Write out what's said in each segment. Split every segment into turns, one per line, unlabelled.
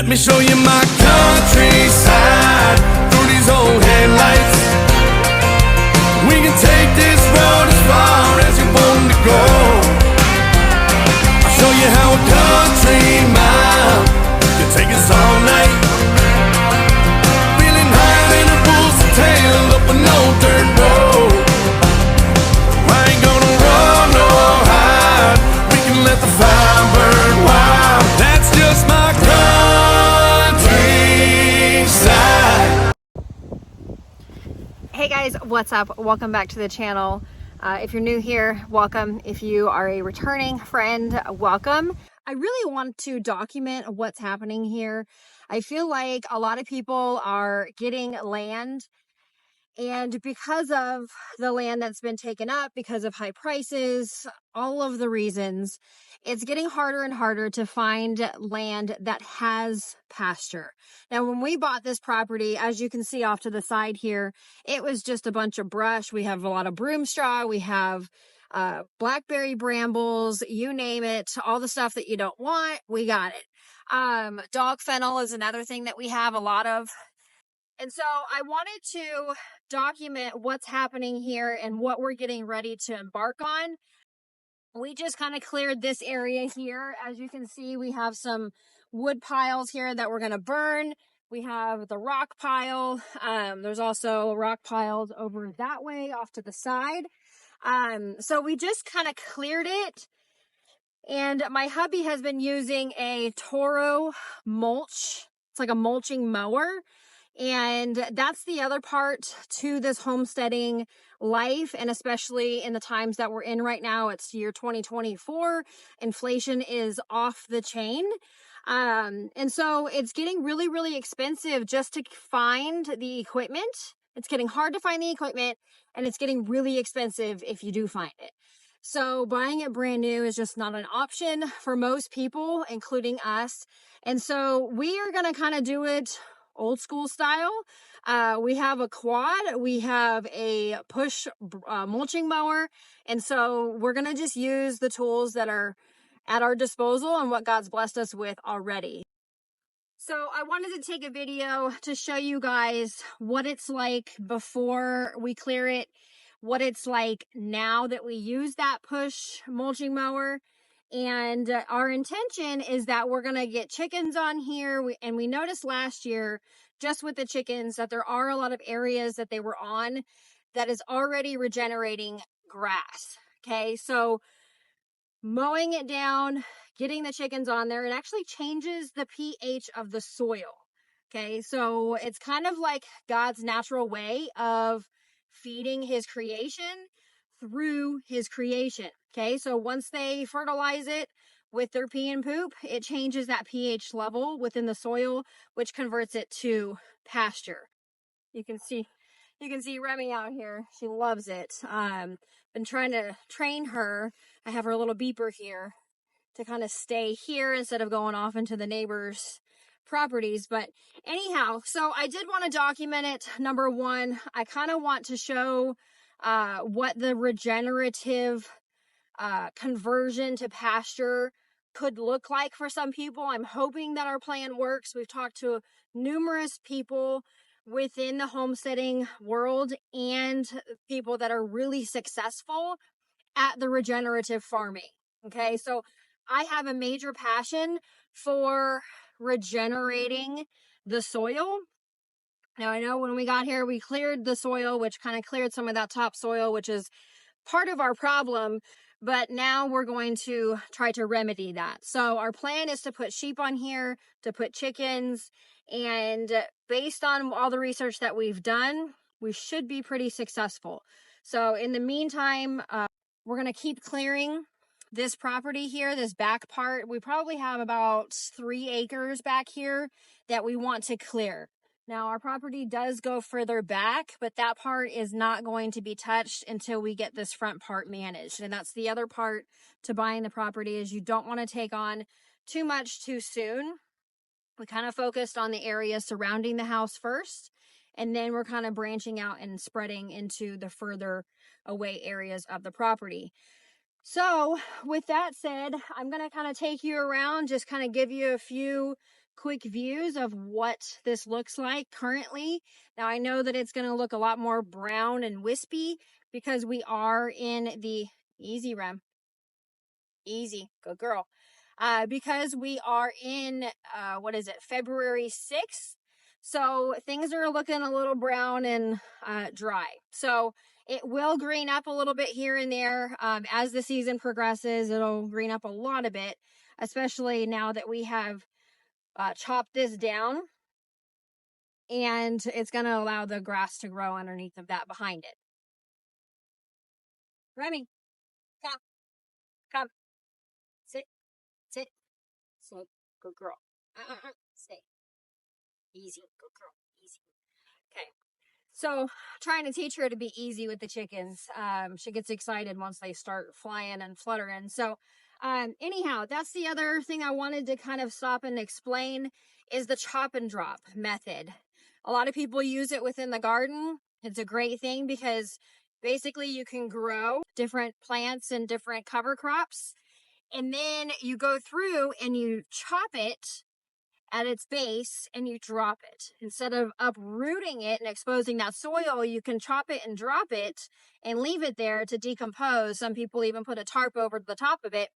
Let me show you my countryside through these old headlights. We can take this road as far as you want to go. I'll show you how a country mile can take us all night. Feeling higher than a bull's tail up an old dirt road. I ain't gonna run or hide. We can let the fire burn wild. That's just my countryside.
Hey guys, what's up? Welcome back to the channel. If you're new here, welcome. If you are a returning friend, welcome. I really want to document what's happening here. I feel like a lot of people are getting land, and because of the land that's been taken up, because of high prices, all of the reasons, it's getting harder and harder to find land that has pasture. Now, when we bought this property, as you can see off to the side here, it was just a bunch of brush. We have a lot of broom straw. We have blackberry brambles, you name it, all the stuff that you don't want, we got it. Dog fennel is another thing that we have a lot of. And so I wanted to document what's happening here and what we're getting ready to embark on. We just kind of cleared this area here. As you can see, we have some wood piles here that we're going to burn. We have the rock pile. There's also rock piles over that way off to the side. So we just kind of cleared it. And my hubby has been using a Toro mulch. It's like a mulching mower. And that's the other part to this homesteading life, and especially in the times that we're in right now. It's year 2024. Inflation is off the chain. And so it's getting really, really expensive just to find the equipment. It's getting hard to find the equipment, and it's getting really expensive if you do find it. So buying it brand new is just not an option for most people, including us. And so we are going to kind of do it old school style. We have a quad, we have a push mulching mower, and so we're gonna just use the tools that are at our disposal and what God's blessed us with already. So I wanted to take a video to show you guys what it's like before we clear it, what it's like now that we use that push mulching mower. And our intention is that we're going to get chickens on here. And we noticed last year, just with the chickens, that there are a lot of areas that they were on that is already regenerating grass. Okay, so mowing it down, getting the chickens on there, it actually changes the pH of the soil. Okay, so it's kind of like God's natural way of feeding his creation through his creation. Okay, so once they fertilize it with their pee and poop, it changes that pH level within the soil, which converts it to pasture. You can see Remy out here. She loves it. Been trying to train her. I have her little beeper here to kind of stay here instead of going off into the neighbors' properties. But anyhow, so I did want to document it. Number one, I kind of want to show what the regenerative conversion to pasture could look like for some people. I'm hoping that our plan works. We've talked to numerous people within the homesteading world and people that are really successful at the regenerative farming. Okay, so I have a major passion for regenerating the soil. Now, I know when we got here, we cleared the soil, which kind of cleared some of that topsoil, which is part of our problem. But now we're going to try to remedy that. So our plan is to put sheep on here, to put chickens, and based on all the research that we've done, we should be pretty successful. So in the meantime, we're going to keep clearing this property here, this back part. We probably have about 3 acres back here that we want to clear. Now, our property does go further back, but that part is not going to be touched until we get this front part managed. And that's the other part to buying the property, is you don't want to take on too much too soon. We kind of focused on the area surrounding the house first, and then we're kind of branching out and spreading into the further away areas of the property. So with that said, I'm going to kind of take you around, just kind of give you a few quick views of what this looks like currently. Now I know that it's going to look a lot more brown and wispy because we are in the easy rem. Easy, good girl. Because we are in, what is it, February 6th. So things are looking a little brown and dry. So it will green up a little bit here and there. As the season progresses, it'll green up a lot of it, especially now that we have chopped this down. And it's going to allow the grass to grow underneath of that behind it. Remy, come, come, sit, sit, sit, good girl. Stay. Easy, good girl, easy. Okay. So trying to teach her to be easy with the chickens. She gets excited once they start flying and fluttering. So anyhow, that's the other thing I wanted to kind of stop and explain is the chop and drop method. A lot of people use it within the garden. It's a great thing because basically you can grow different plants and different cover crops. And then you go through and you chop it at its base and you drop it. Instead of uprooting it and exposing that soil, you can chop it and drop it and leave it there to decompose. Some people even put a tarp over the top of it.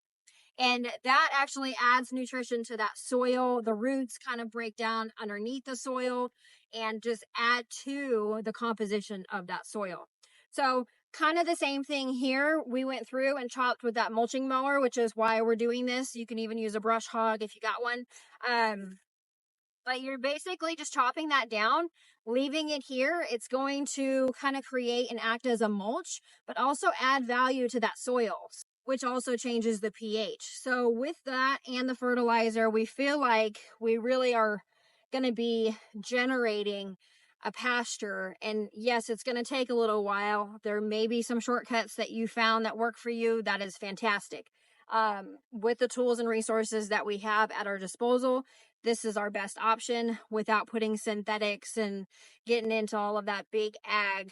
And that actually adds nutrition to that soil. The roots kind of break down underneath the soil and just add to the composition of that soil. So kind of the same thing here. We went through and chopped with that mulching mower, which is why we're doing this. You can even use a brush hog if you got one. But you're basically just chopping that down, leaving it here. It's going to kind of create and act as a mulch, but also add value to that soil, which also changes the pH. So with that and the fertilizer, we feel like we really are going to be generating a pasture. And yes, it's going to take a little while. There may be some shortcuts that you found that work for you. That is fantastic. With the tools and resources that we have at our disposal, this is our best option without putting synthetics and getting into all of that big ag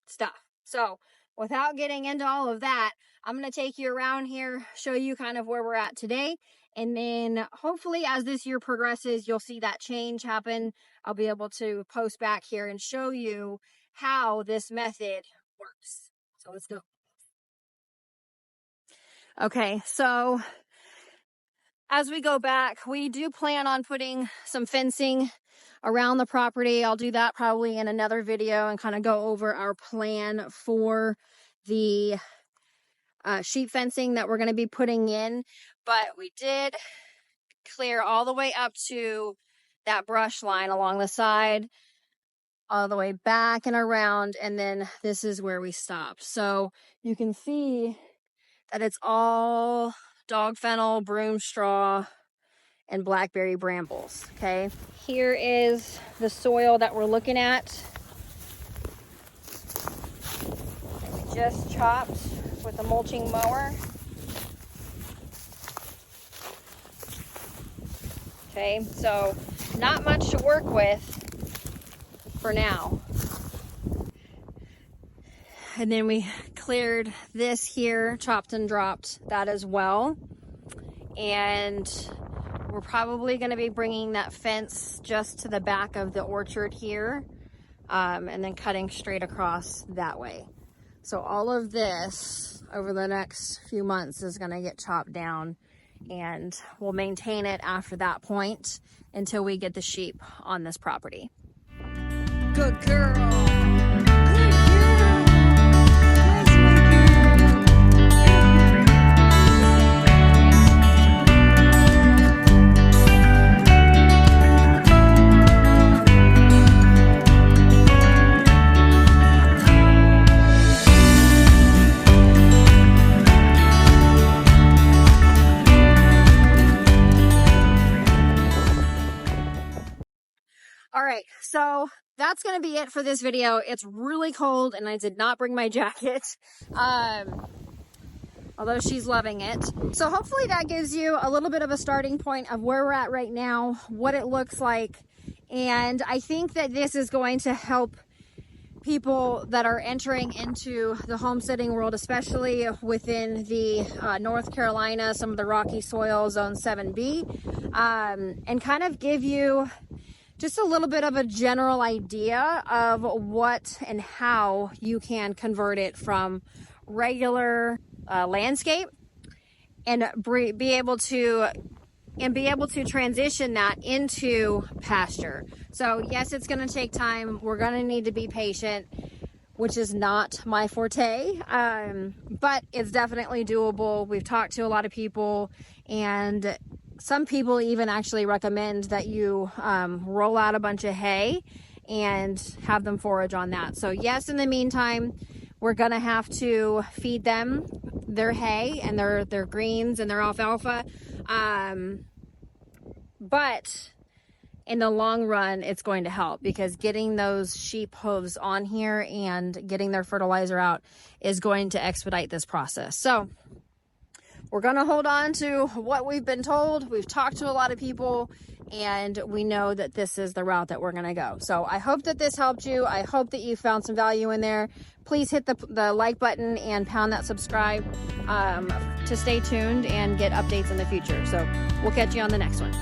stuff. So without getting into all of that, I'm going to take you around here, show you kind of where we're at today. And then hopefully as this year progresses, you'll see that change happen. I'll be able to post back here and show you how this method works. So let's go. Okay, so as we go back, we do plan on putting some fencing around the property. I'll do that probably in another video and kind of go over our plan for the sheep fencing that we're going to be putting in. But we did clear all the way up to that brush line along the side, all the way back and around, and then this is where we stopped. So you can see that it's all dog fennel, broom straw, and blackberry brambles. Okay, here is the soil that we're looking at. We just chopped with the mulching mower. Okay, so not much to work with for now. And then we cleared this here, chopped and dropped that as well. And we're probably going to be bringing that fence just to the back of the orchard here, and then cutting straight across that way. So all of this over the next few months is going to get chopped down, and we'll maintain it after that point until we get the sheep on this property. Good girl. All right, so that's going to be it for this video. It's really cold and I did not bring my jacket, although she's loving it. So hopefully that gives you a little bit of a starting point of where we're at right now, what it looks like. And I think that this is going to help people that are entering into the homesteading world, especially within the North Carolina, some of the rocky soil, zone 7B, and kind of give you just a little bit of a general idea of what and how you can convert it from regular landscape and be able to transition that into pasture. So yes, it's going to take time. We're going to need to be patient, which is not my forte, but it's definitely doable. We've talked to a lot of people, and some people even actually recommend that you roll out a bunch of hay and have them forage on that. So yes, in the meantime, we're going to have to feed them their hay and their greens and their alfalfa. But in the long run, it's going to help, because getting those sheep hooves on here and getting their fertilizer out is going to expedite this process. So we're going to hold on to what we've been told. We've talked to a lot of people, and we know that this is the route that we're going to go. So I hope that this helped you. I hope that you found some value in there. Please hit the like button and pound that subscribe to stay tuned and get updates in the future. So we'll catch you on the next one.